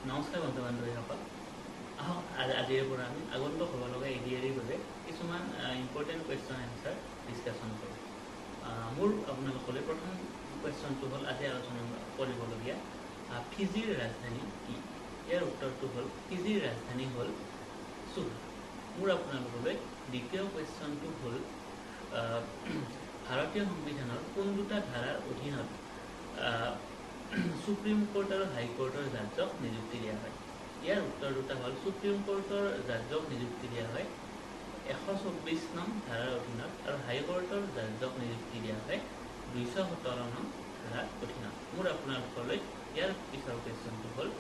নমস্কাৰ বন্ধু বান্ধৱীসকল আজিৰ পৰা আমি আগন্তুক হ'ব লগা এডিআৰিৰ বাবে কিছুমান ইম্পৰ্টেণ্ট কুৱেশ্যন এনচাৰ ডিছকাশ্যন কৰোঁ মোৰ আপোনালোকলৈ প্ৰথম কুৱেশ্যনটো হ'ল আজি আলোচনা কৰিবলগীয়া ফিজিৰ ৰাজধানী কি ইয়াৰ উত্তৰটো হ'ল ফিজিৰ ৰাজধানী হ'ল চুবা মোৰ আপোনালোকলৈ দ্বিতীয় কুৱেশ্যনটো হ'ল ভাৰতীয় সংবিধানৰ কোন দুটা ধাৰাৰ অধীনত সুপ্ৰিম কোৰ্ট আৰু হাইকোৰ্টৰ জাজক নিযুক্তি দিয়া হয় ইয়াৰ উত্তৰ দুটা হ'ল সুপ্ৰিম কোৰ্টৰ জাজক নিযুক্তি দিয়া হয় 124 নং ধাৰাৰ অধীনত আৰু হাইকোৰ্টৰ জাজক নিযুক্তি দিয়া হয় 217 নং ধাৰাৰ অধীনত মোৰ আপোনালোকলৈ ইয়াৰ পিছৰ কুৱেশ্যনটো হ'ল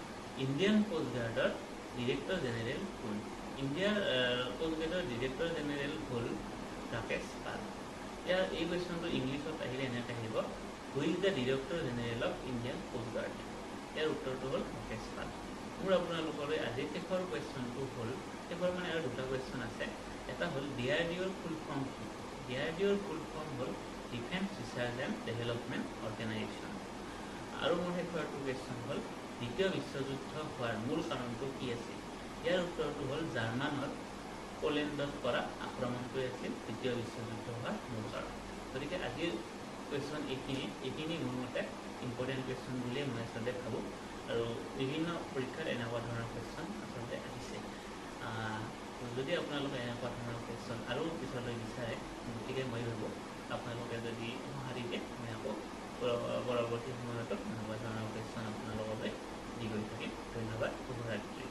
ইণ্ডিয়ান কোষ্ট গাৰ্ডৰ ডিৰেক্টৰ জেনেৰেল কোন ইণ্ডিয়াৰ কোষ্ট গাৰ্ডৰ ডিৰেক্টৰ জেনেৰেল হ'ল ৰাকেশ পাল ইয়াৰ এই কুৱেশ্যনটো ইংলিছত আহিলে এনেকৈ আহিব Who is the Director General of Indian Coast Guard? ইয়াৰ উত্তৰটো হ'ল ৰাকেশ পাল মোৰ আপোনালোকলৈ আজি শেষৰ কুৱেশ্যনটো হ'ল শেষৰ মানে আৰু দুটা কুৱেশ্যন আছে এটা হ'ল DRDOৰ ফুল ফৰ্ম কি DRDOৰ ফুল ফৰ্ম হ'ল defence research and development organisation আৰু মোৰ শেষৰটো কুৱেশ্যন হ'ল দ্বিতীয় বিশ্বযুদ্ধ হোৱাৰ মূল কাৰণটো কি আছিল ইয়াৰ উত্তৰটো হ'ল জাৰ্মানৰ পোলেণ্ডত কৰা আক্ৰমণটোৱে আছিল দ্বিতীয় বিশ্বযুদ্ধ হোৱাৰ মূল কাৰণ গতিকে আজিৰ কুৱেশ্যন এইখিনি মোৰ মতে ইম্পৰ্টেণ্ট কুৱেশ্যন বুলিয়ে মই আচলতে ভাবোঁ আৰু বিভিন্ন পৰীক্ষাত এনেকুৱা ধৰণৰ কুৱেশ্যন আচলতে আহিছে যদি আপোনালোকে এনেকুৱা ধৰণৰ কুৱেশ্যন আৰু পিছলৈ বিচাৰে গতিকে মই ভাবোঁ আপোনালোকে যদি সঁহাৰি দিয়ে মই আকৌ পৰৱৰ্তী সময়তো এনেকুৱা ধৰণৰ কুৱেশ্যন আপোনালোকলৈ দি গৈ থাকিম ধন্যবাদ শুভৰাত্ৰি